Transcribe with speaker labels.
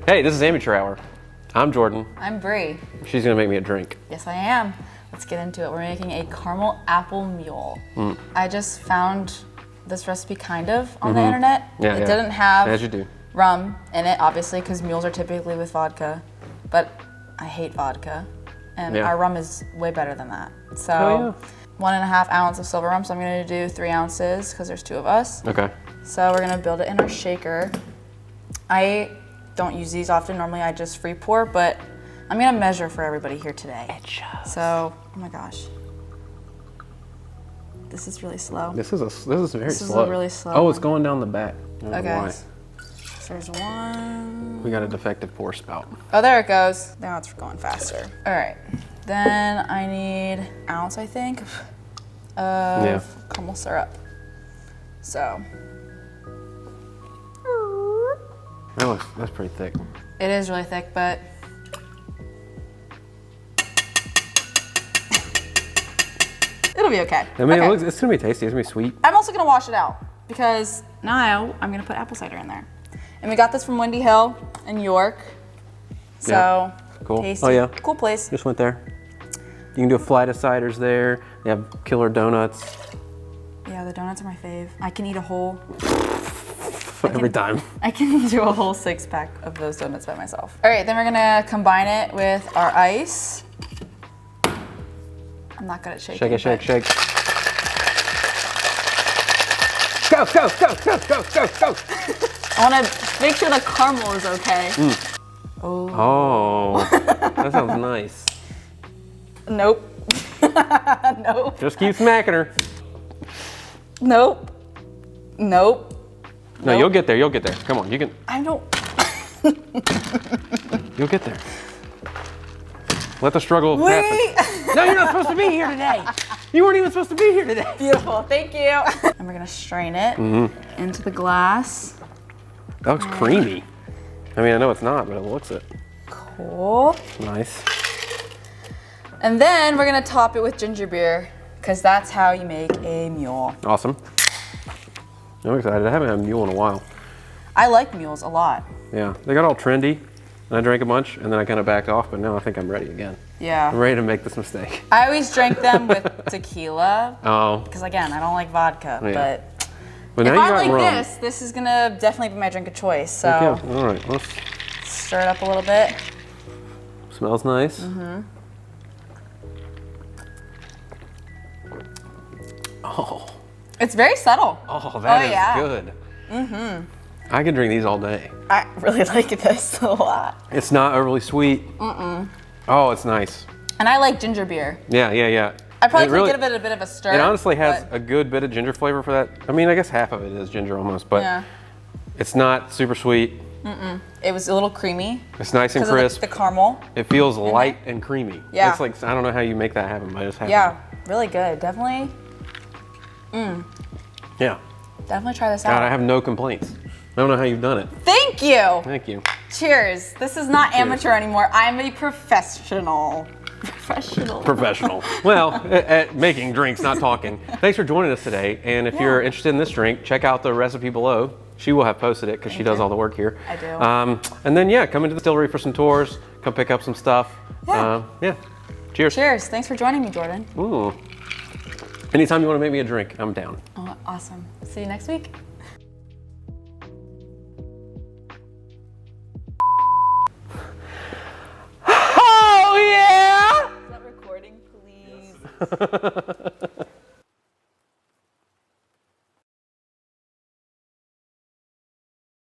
Speaker 1: Hey, this is Amateur Hour. I'm Jordan.
Speaker 2: I'm Bree.
Speaker 1: She's gonna make me a drink.
Speaker 2: Yes, I am. Let's get into it. We're making a Caramel Apple Mule. I just found this recipe kind of on the internet.
Speaker 1: Yeah,
Speaker 2: it didn't have
Speaker 1: as you do.
Speaker 2: rum in it, obviously, because mules are typically with vodka. But I hate vodka, and our rum is way better than that. So 1.5 ounces of silver rum. So I'm gonna do 3 ounces because there's 2 of us.
Speaker 1: Okay.
Speaker 2: So we're gonna build it in our shaker. I don't use these often. Normally I just free pour, but I'm gonna measure for everybody here today.
Speaker 1: It shows.
Speaker 2: So, oh my gosh. This is really slow.
Speaker 1: This is very
Speaker 2: This
Speaker 1: slow.
Speaker 2: is a really slow
Speaker 1: Oh, it's
Speaker 2: one.
Speaker 1: going down the back. I don't know
Speaker 2: Okay.
Speaker 1: why.
Speaker 2: So there's 1.
Speaker 1: We got a defective pour spout.
Speaker 2: Oh, there it goes. Now it's going faster. All right. Then I need 1 ounce, I think, of caramel syrup. So.
Speaker 1: That's pretty thick.
Speaker 2: It is really thick, but it'll be okay.
Speaker 1: I mean,
Speaker 2: Okay.
Speaker 1: it's gonna be tasty. It's gonna be sweet.
Speaker 2: I'm also gonna wash it out because now I'm gonna put apple cider in there. And we got this from Windy Hill in York. So
Speaker 1: Cool.
Speaker 2: tasty.
Speaker 1: Oh yeah.
Speaker 2: Cool place.
Speaker 1: Just went there. You can do a flight of ciders there. They have killer donuts.
Speaker 2: Yeah, the donuts are my fave. I can eat a whole.
Speaker 1: Every time.
Speaker 2: I can do a whole 6-pack of those donuts by myself. All right, then we're gonna combine it with our ice. I'm not good at shaking.
Speaker 1: Shake it, shake, shake. Go, go, go, go, go, go, go.
Speaker 2: I wanna make sure the caramel is okay.
Speaker 1: Oh, that sounds nice.
Speaker 2: Nope. Nope.
Speaker 1: Just keep smacking her.
Speaker 2: Nope. Nope.
Speaker 1: No,
Speaker 2: Nope.
Speaker 1: you'll get there, you'll get there. Come on, you can,
Speaker 2: I don't.
Speaker 1: you'll get there. Let the struggle
Speaker 2: Wait.
Speaker 1: happen. No, you're not supposed to be here today. You weren't even supposed to be here today.
Speaker 2: Beautiful, thank you. And we're gonna strain it into the glass.
Speaker 1: That looks creamy. I mean, I know it's not, but it looks it.
Speaker 2: Cool.
Speaker 1: Nice.
Speaker 2: And then we're gonna top it with ginger beer, because that's how you make a mule.
Speaker 1: Awesome. I'm excited. I haven't had a mule in a while.
Speaker 2: I like mules a lot.
Speaker 1: Yeah, they got all trendy, and I drank a bunch, and then I kind of backed off, but now I think I'm ready again. I'm
Speaker 2: Yeah.
Speaker 1: ready to make this mistake.
Speaker 2: I always drank them with tequila,
Speaker 1: Oh,
Speaker 2: because again, I don't like vodka,
Speaker 1: Yeah.
Speaker 2: but
Speaker 1: now
Speaker 2: if
Speaker 1: you
Speaker 2: I
Speaker 1: got
Speaker 2: like
Speaker 1: rum.
Speaker 2: this is gonna definitely be my drink of choice. So
Speaker 1: Yeah, all right. Let's,
Speaker 2: stir it up a little bit.
Speaker 1: smells nice. Oh,
Speaker 2: It's very subtle.
Speaker 1: oh, that is
Speaker 2: yeah.
Speaker 1: good. I can drink these all day.
Speaker 2: I really like this a lot.
Speaker 1: It's not overly sweet. Oh, it's nice.
Speaker 2: And I like ginger beer.
Speaker 1: Yeah, yeah, yeah.
Speaker 2: I probably
Speaker 1: It
Speaker 2: could
Speaker 1: really-
Speaker 2: get a bit of a stir.
Speaker 1: It honestly has
Speaker 2: but-
Speaker 1: a good bit of ginger flavor for that. I mean, I guess half of it is ginger almost, but
Speaker 2: Yeah.
Speaker 1: it's not super sweet.
Speaker 2: It was a little creamy.
Speaker 1: It's nice and
Speaker 2: Because
Speaker 1: crisp.
Speaker 2: of the caramel.
Speaker 1: It feels light and creamy.
Speaker 2: Yeah.
Speaker 1: It's like, I don't know how you make that happen, but it just happens.
Speaker 2: Yeah, really good. Definitely
Speaker 1: Yeah.
Speaker 2: try this
Speaker 1: God, I
Speaker 2: out.
Speaker 1: have no complaints. I don't know how you've done it.
Speaker 2: Thank you.
Speaker 1: Thank you.
Speaker 2: Cheers. This is not amateur anymore. I'm a professional.
Speaker 1: Professional. Well, at making drinks, not talking. Thanks for joining us today. And if you're interested in this drink, check out the recipe below. She will have posted it because she does all the work here.
Speaker 2: I do.
Speaker 1: And then, yeah, come into the distillery for some tours. Come pick up some stuff.
Speaker 2: Yeah.
Speaker 1: Yeah. Cheers.
Speaker 2: Cheers. Thanks for joining me, Jordan.
Speaker 1: Ooh. Anytime you want to make me a drink, I'm down.
Speaker 2: Oh, awesome. See you next week.
Speaker 1: Oh, yeah!
Speaker 2: Stop recording, please.